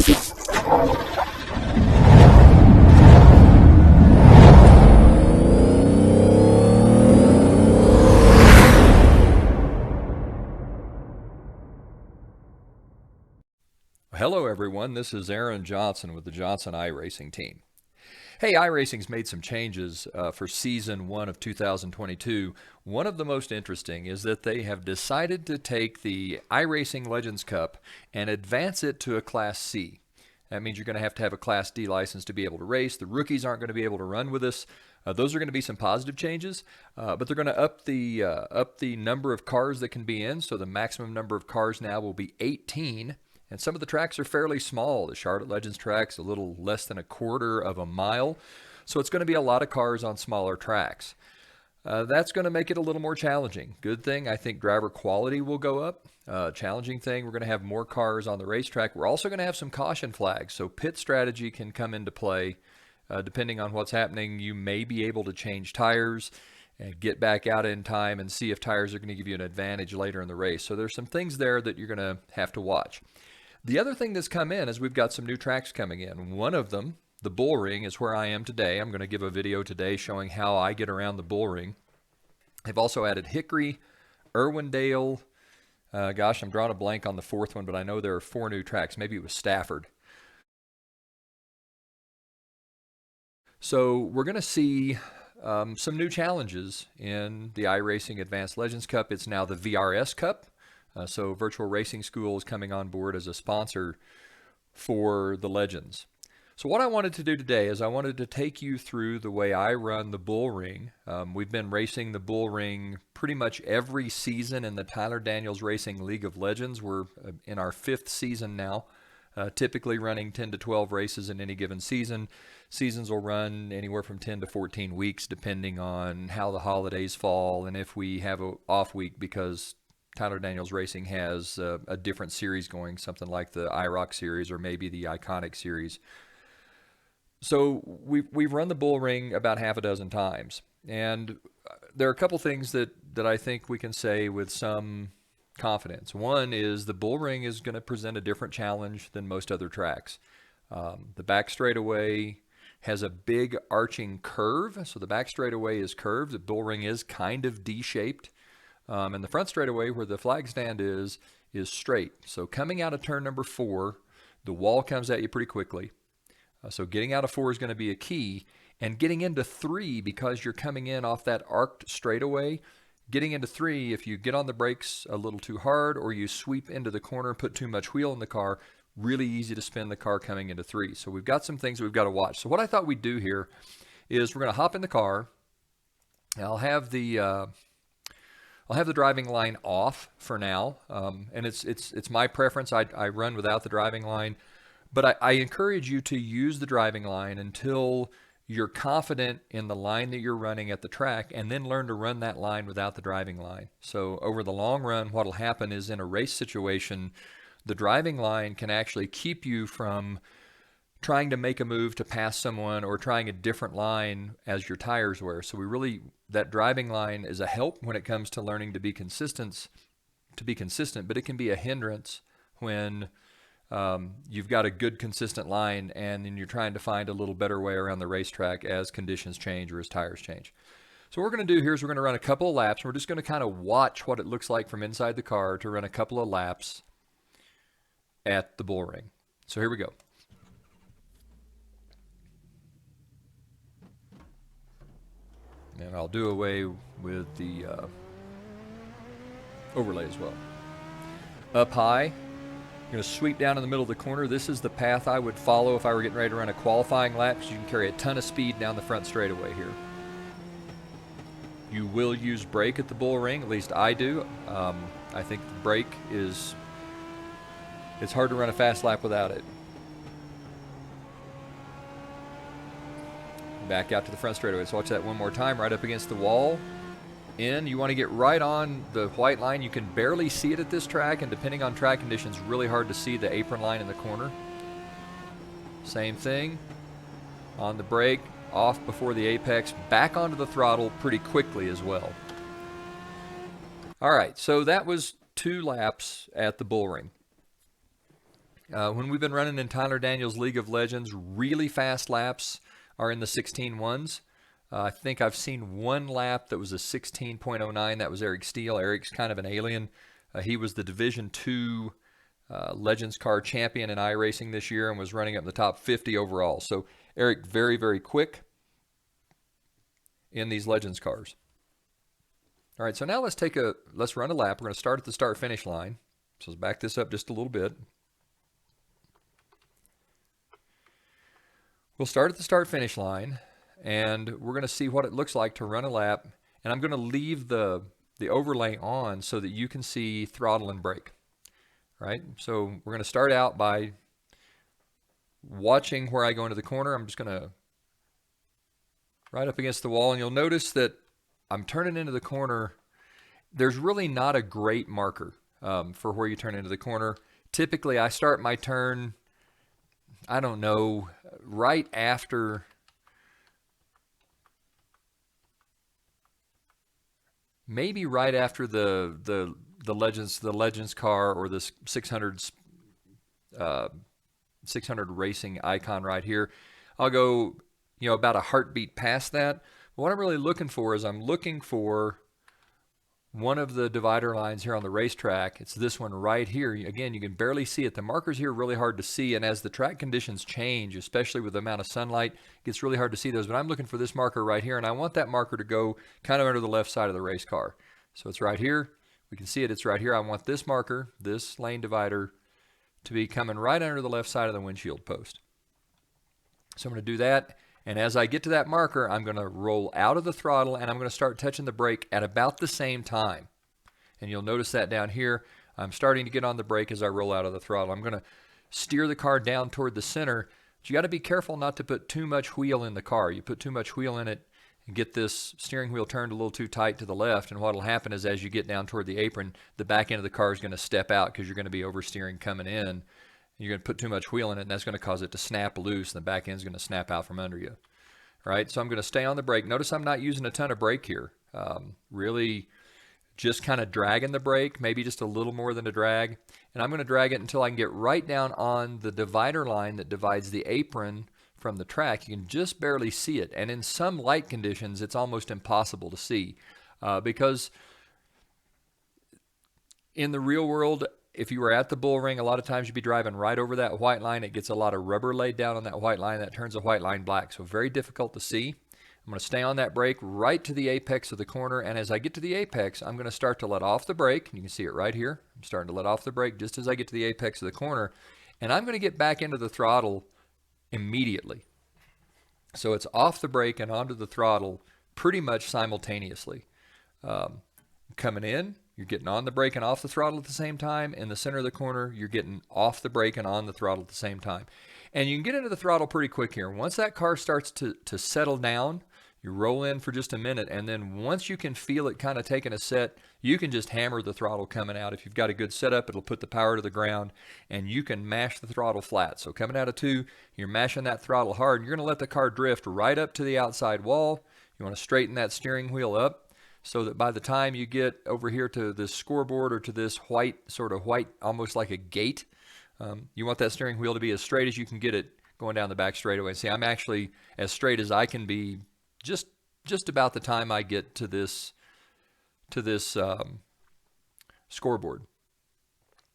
Hello everyone, this is Aaron Johnson with the Johnson iRacing team. Hey, iRacing's made some changes for Season 1 of 2022. One of the most interesting is that they have decided to take the iRacing Legends Cup and advance it to a Class C. That means you're going to have a Class D license to be able to race. The rookies aren't going to be able to run with us. Those are going to be some positive changes, but they're going to up the number of cars that can be in, so the maximum number of cars now will be 18. And some of the tracks are fairly small. The Charlotte Legends track's a little less than a quarter of a mile. So it's going to be a lot of cars on smaller tracks. That's going to make it a little more challenging. Good thing, I think driver quality will go up. Challenging thing, we're going to have more cars on the racetrack. We're also going to have some caution flags. So pit strategy can come into play. Depending on what's happening, you may be able to change tires and get back out in time and see if tires are going to give you an advantage later in the race. So there's some things there that you're going to have to watch. The other thing that's come in is we've got some new tracks coming in. One of them, the Bullring, is where I am today. I'm going to give a video today showing how I get around the Bullring. They've also added Hickory, Irwindale. Gosh, I'm drawing a blank on the fourth one, but I know there are 4 new tracks. Maybe it was Stafford. So we're going to see some new challenges in the iRacing Advanced Legends Cup. It's now the VRS Cup. So Virtual Racing School is coming on board as a sponsor for the Legends. So what I wanted to do today is I wanted to take you through the way I run the Bullring. We've been racing the Bullring pretty much every season in the Tyler Daniels Racing League of Legends. We're in our 5th season now, typically running 10 to 12 races in any given season. Seasons will run anywhere from 10 to 14 weeks depending on how the holidays fall and if we have an off week, because Tyler Daniels Racing has a different series going, something like the iRock series or maybe the Iconic series. So we've run the Bullring about half a dozen times, and there are a couple things that I think we can say with some confidence. One is the Bullring is going to present a different challenge than most other tracks. The back straightaway has a big arching curve, so the back straightaway is curved. The Bullring is kind of D-shaped. And the front straightaway where the flag stand is straight. So coming out of turn number 4, the wall comes at you pretty quickly. So getting out of 4 is going to be a key. And getting into 3, because you're coming in off that arced straightaway, getting into 3, if you get on the brakes a little too hard or you sweep into the corner, put too much wheel in the car, really easy to spin the car coming into 3. So we've got some things we've got to watch. So what I thought we'd do here is we're going to hop in the car. I'll have the driving line off for now, and it's my preference. I run without the driving line, but I encourage you to use the driving line until you're confident in the line that you're running at the track, and then learn to run that line without the driving line. So over the long run, what will happen is in a race situation, the driving line can actually keep you from trying to make a move to pass someone or trying a different line as your tires wear. So that driving line is a help when it comes to learning to be consistent, but it can be a hindrance when you've got a good consistent line and then you're trying to find a little better way around the racetrack as conditions change or as tires change. So what we're going to do here is we're going to run a couple of laps. We're just going to kind of watch what it looks like from inside the car to run a couple of laps at the Bullring. So here we go. And I'll do away with the overlay as well. Up high, I'm going to sweep down in the middle of the corner. This is the path I would follow if I were getting ready to run a qualifying lap, because you can carry a ton of speed down the front straightaway here. You will use brake at the Bullring, at least I do. I think the brake it's hard to run a fast lap without it. Back out to the front straightaway. So watch that one more time, right up against the wall. In, you want to get right on the white line. You can barely see it at this track, and depending on track conditions, really hard to see the apron line in the corner. Same thing. On the brake, off before the apex, back onto the throttle pretty quickly as well. All right, so that was 2 laps at the Bullring. When we've been running in Tyler Daniels' League of Legends, really fast laps are in the 16.1s. I think I've seen one lap that was a 16.09. That was Eric Steele. Eric's kind of an alien. He was the Division II Legends car champion in iRacing this year and was running up in the top 50 overall. So Eric, very, very quick in these Legends cars. All right, so now let's run a lap. We're going to start at the start-finish line. So let's back this up just a little bit. We'll start at the start-finish line, and we're going to see what it looks like to run a lap. And I'm going to leave the overlay on so that you can see throttle and brake. Right? So we're going to start out by watching where I go into the corner. I'm just going to right up against the wall, and you'll notice that I'm turning into the corner. There's really not a great marker for where you turn into the corner. Typically, I start my turn, I don't know, right after maybe right after the Legends car or the 600 racing icon right here. I'll go, about a heartbeat past that. But what I'm really looking for is I'm looking for one of the divider lines here on the racetrack. It's this one right here. Again, you can barely see it. The markers here are really hard to see, and as the track conditions change, especially with the amount of sunlight, it gets really hard to see those. But I'm looking for this marker right here, and I want that marker to go kind of under the left side of the race car. So it's right here. We can see it. It's right here. I want this marker, this lane divider, to be coming right under the left side of the windshield post. So I'm going to do that. And as I get to that marker, I'm going to roll out of the throttle, and I'm going to start touching the brake at about the same time. And you'll notice that down here, I'm starting to get on the brake as I roll out of the throttle. I'm going to steer the car down toward the center. But you got to be careful not to put too much wheel in the car. You put too much wheel in it and get this steering wheel turned a little too tight to the left, and what will happen is as you get down toward the apron, the back end of the car is going to step out because you're going to be oversteering coming in. You're going to put too much wheel in it, and that's going to cause it to snap loose, and the back end is going to snap out from under you. All right, so I'm going to stay on the brake. Notice I'm not using a ton of brake here. Really just kind of dragging the brake, maybe just a little more than a drag. And I'm going to drag it until I can get right down on the divider line that divides the apron from the track. You can just barely see it. And in some light conditions, it's almost impossible to see because in the real world, if you were at the Bullring, a lot of times you'd be driving right over that white line. It gets a lot of rubber laid down on that white line. That turns the white line black, so very difficult to see. I'm going to stay on that brake right to the apex of the corner, and as I get to the apex, I'm going to start to let off the brake. You can see it right here. I'm starting to let off the brake just as I get to the apex of the corner, and I'm going to get back into the throttle immediately. So it's off the brake and onto the throttle pretty much simultaneously. Coming in, you're getting on the brake and off the throttle at the same time. In the center of the corner, you're getting off the brake and on the throttle at the same time. And you can get into the throttle pretty quick here. Once that car starts to settle down, you roll in for just a minute, and then once you can feel it kind of taking a set, you can just hammer the throttle coming out. If you've got a good setup, it'll put the power to the ground, and you can mash the throttle flat. So coming out of 2, you're mashing that throttle hard, and you're going to let the car drift right up to the outside wall. You want to straighten that steering wheel up so that by the time you get over here to this scoreboard or to this white, almost like a gate, you want that steering wheel to be as straight as you can get it going down the back straightaway. See, I'm actually as straight as I can be just about the time I get to this scoreboard.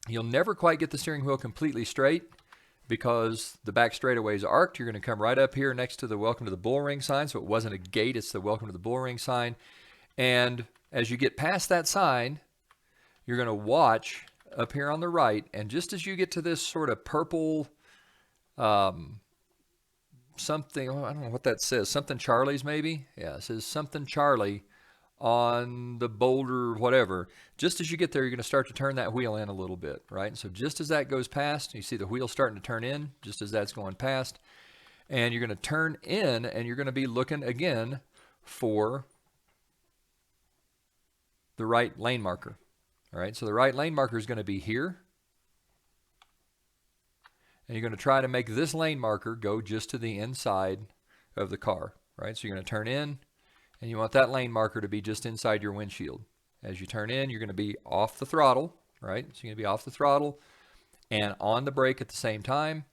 You'll never quite get the steering wheel completely straight because the back straightaway is arced. You're going to come right up here next to the Welcome to the Bullring sign. So it wasn't a gate, it's the Welcome to the Bullring sign. And as you get past that sign, you're going to watch up here on the right, and just as you get to this sort of purple something, I don't know what that says, something Charlie's maybe? Yeah, it says something Charlie on the boulder, whatever. Just as you get there, you're going to start to turn that wheel in a little bit, right? And so just as that goes past, you see the wheel starting to turn in, just as that's going past, and you're going to turn in, and you're going to be looking again for the right lane marker. All right, so the right lane marker is going to be here. And you're going to try to make this lane marker go just to the inside of the car. Right, so you're going to turn in, and you want that lane marker to be just inside your windshield. As you turn in, you're going to be off the throttle. Right, so you're going to be off the throttle. and on the brake at the same time.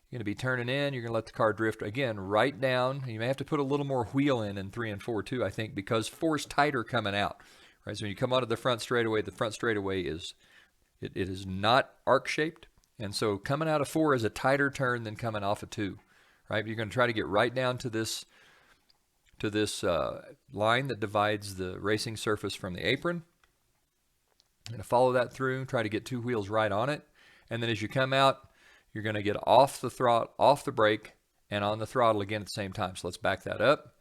You're going to be turning in. You're going to let the car drift again right down. You may have to put a little more wheel in 3 and 4 too, I think, because 4 is tighter coming out. Right, so when you come out of the front straightaway is it is not arc shaped, and so coming out of 4 is a tighter turn than coming off of 2. Right, you're going to try to get right down to this line that divides the racing surface from the apron. I'm going to follow that through. Try to get 2 wheels right on it, and then as you come out, you're going to get off the throttle, off the brake, and on the throttle again at the same time. So let's back that up.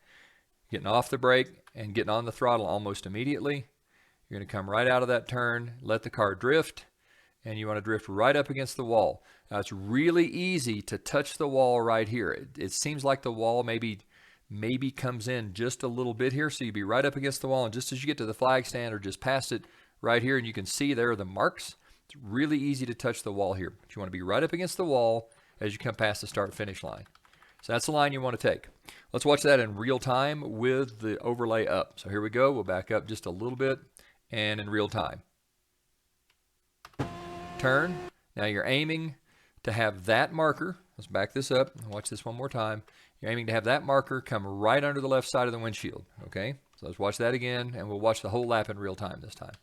Getting off the brake and getting on the throttle almost immediately. You're going to come right out of that turn, let the car drift, and you want to drift right up against the wall. Now it's really easy to touch the wall right here. It seems like the wall maybe comes in just a little bit here, so you'd be right up against the wall, and just as you get to the flag stand or just past it right here, and you can see there are the marks. It's really easy to touch the wall here, but you want to be right up against the wall as you come past the start-finish line. So that's the line you want to take. Let's watch that in real time with the overlay up. So here we go. We'll back up just a little bit and in real time. Turn. Now you're aiming to have that marker. Let's back this up and watch this one more time. You're aiming to have that marker come right under the left side of the windshield. Okay? So let's watch that again, and we'll watch the whole lap in real time this time.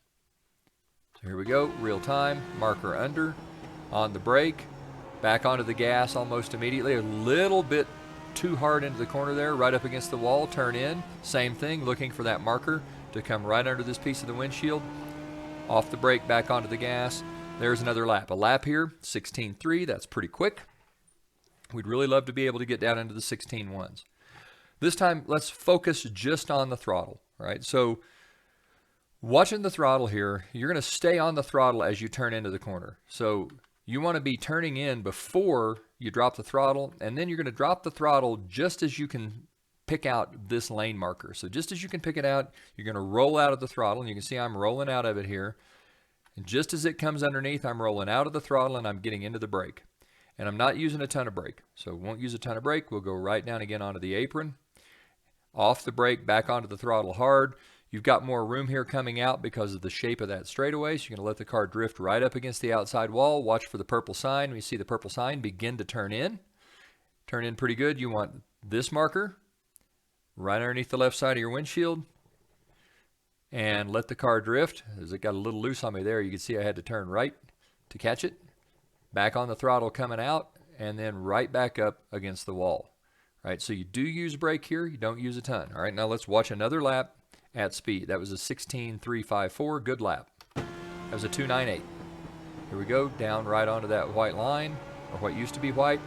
Here we go, real time, marker under, on the brake, back onto the gas almost immediately, a little bit too hard into the corner there, right up against the wall, turn in, same thing, looking for that marker to come right under this piece of the windshield, off the brake, back onto the gas. There's another lap. A lap here, 16.3, that's pretty quick. We'd really love to be able to get down into the 16.1s. This time, let's focus just on the throttle, all right? So, watching the throttle here, you're going to stay on the throttle as you turn into the corner. So you want to be turning in before you drop the throttle, and then you're going to drop the throttle just as you can pick out this lane marker. So just as you can pick it out, you're going to roll out of the throttle, and you can see I'm rolling out of it here. And just as it comes underneath, I'm rolling out of the throttle and I'm getting into the brake. And I'm not using a ton of brake, so won't use a ton of brake. We'll go right down again onto the apron, off the brake, back onto the throttle hard. You've got more room here coming out because of the shape of that straightaway, so you're going to let the car drift right up against the outside wall. Watch for the purple sign. When you see the purple sign, begin to turn in. Turn in pretty good. You want this marker right underneath the left side of your windshield, and let the car drift. As it got a little loose on me there, you can see I had to turn right to catch it. Back on the throttle coming out, and then right back up against the wall. All right, so you do use brake here. You don't use a ton. All right, now let's watch another lap at speed. That was a 16.354, good lap. That was a 2.98. Here we go, down right onto that white line, or what used to be white,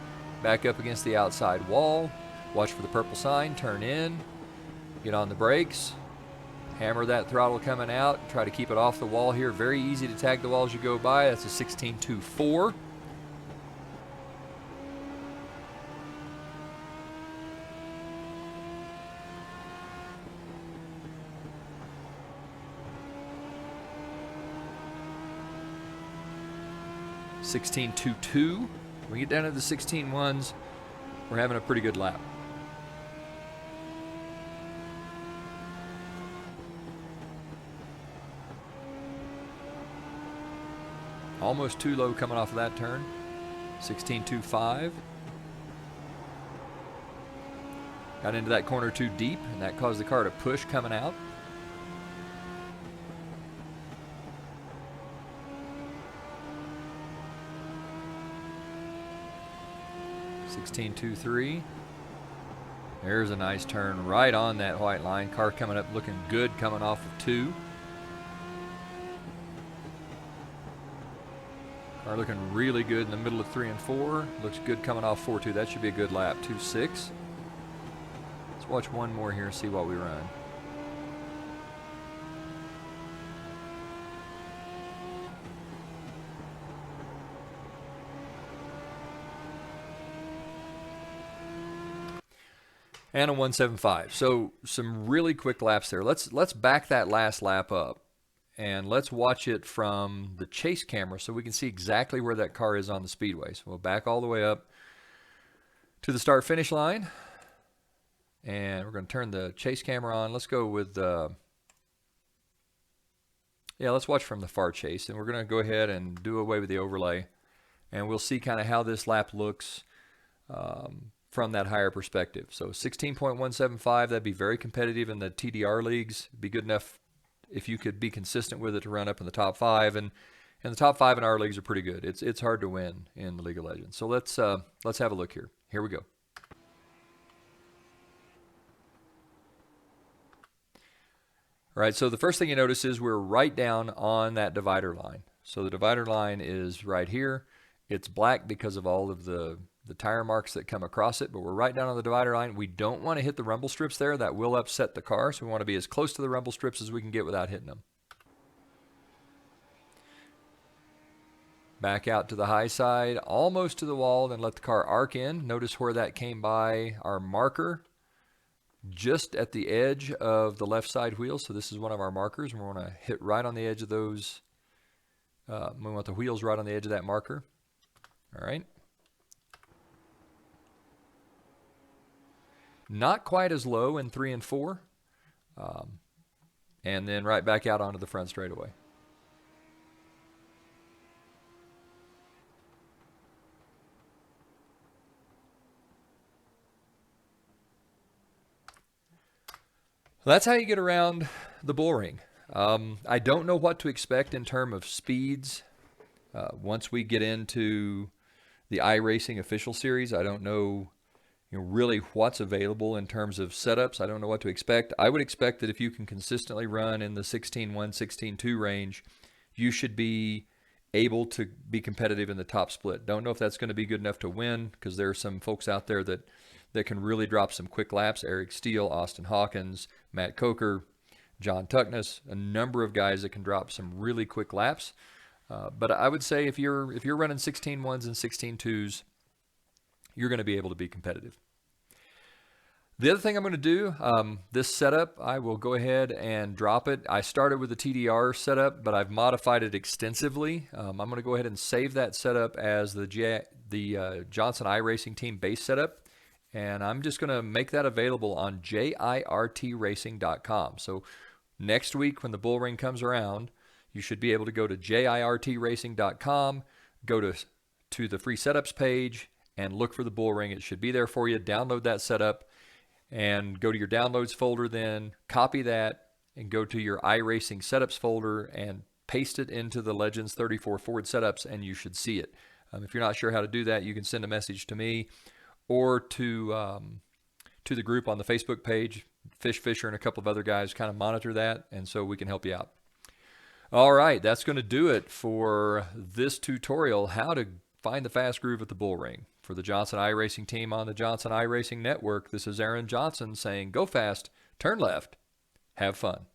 back up against the outside wall. Watch for the purple sign, turn in, get on the brakes, hammer that throttle coming out, try to keep it off the wall here. Very easy to tag the wall as you go by. That's a 16.24. (16.22). We get down to the 16.1s, we're having a pretty good lap. Almost too low coming off of that turn. 16.25. Got into that corner too deep, and that caused the car to push coming out. (16.23). There's a nice turn right on that white line. Car coming up looking good coming off of 2. Car looking really good in the middle of 3 and 4. Looks good coming off 4.2. That should be a good lap. 2.6. Let's watch one more here and see what we run. And a 1.75. So some really quick laps there. Let's back that last lap up, and let's watch it from the chase camera so we can see exactly where that car is on the speedway. So we'll back all the way up to the start finish line, and we're going to turn the chase camera on. Let's go with let's watch from the far chase, and we're going to go ahead and do away with the overlay and we'll see kind of how this lap looks from that higher perspective. So 16.175, that'd be very competitive in the TDR leagues. It'd be good enough if you could be consistent with it to run up in the top 5, and the top 5 in our leagues are pretty good. It's hard to win in the League of Legends. So let's have a look here. Here we go. All right, so the first thing you notice is we're right down on that divider line. So the divider line is right here. It's black because of all of the tire marks that come across it, but we're right down on the divider line. We don't want to hit the rumble strips there. That will upset the car, so we want to be as close to the rumble strips as we can get without hitting them. Back out to the high side, almost to the wall, then let the car arc in. Notice where that came by our marker, just at the edge of the left side wheel. So this is one of our markers, and we want to hit right on the edge of those. We want the wheels right on the edge of that marker. All right. Not quite as low in 3 and 4. And then right back out onto the front straightaway. That's how you get around the Bullring. I don't know what to expect in terms of speeds once we get into the iRacing official series. I don't know, really what's available in terms of setups. I don't know what to expect. I would expect that if you can consistently run in the 16.1, 16.2 range, you should be able to be competitive in the top split. Don't know if that's going to be good enough to win, because there are some folks out there that can really drop some quick laps. Eric Steele, Austin Hawkins, Matt Coker, John Tuckness, a number of guys that can drop some really quick laps. But I would say if you're running 16.1s and 16.2s, you're going to be able to be competitive. The other thing I'm going to do, this setup, I will go ahead and drop it. I started with the TDR setup, but I've modified it extensively. I'm going to go ahead and save that setup as the Johnson iRacing team base setup. And I'm just going to make that available on jirtracing.com. So next week when the Bullring comes around, you should be able to go to jirtracing.com, go to the free setups page, and look for the Bullring. It should be there for you. Download that setup and go to your downloads folder, then copy that and go to your iRacing setups folder and paste it into the Legends 34 Ford setups, and you should see it. If you're not sure how to do that, you can send a message to me or to the group on the Facebook page. Fish Fisher and a couple of other guys kind of monitor that, and so we can help you out. All right, that's going to do it for this tutorial, how to find the fast groove at the Bullring. For the Johnson iRacing team on the Johnson iRacing Network, this is Aaron Johnson saying, go fast, turn left, have fun.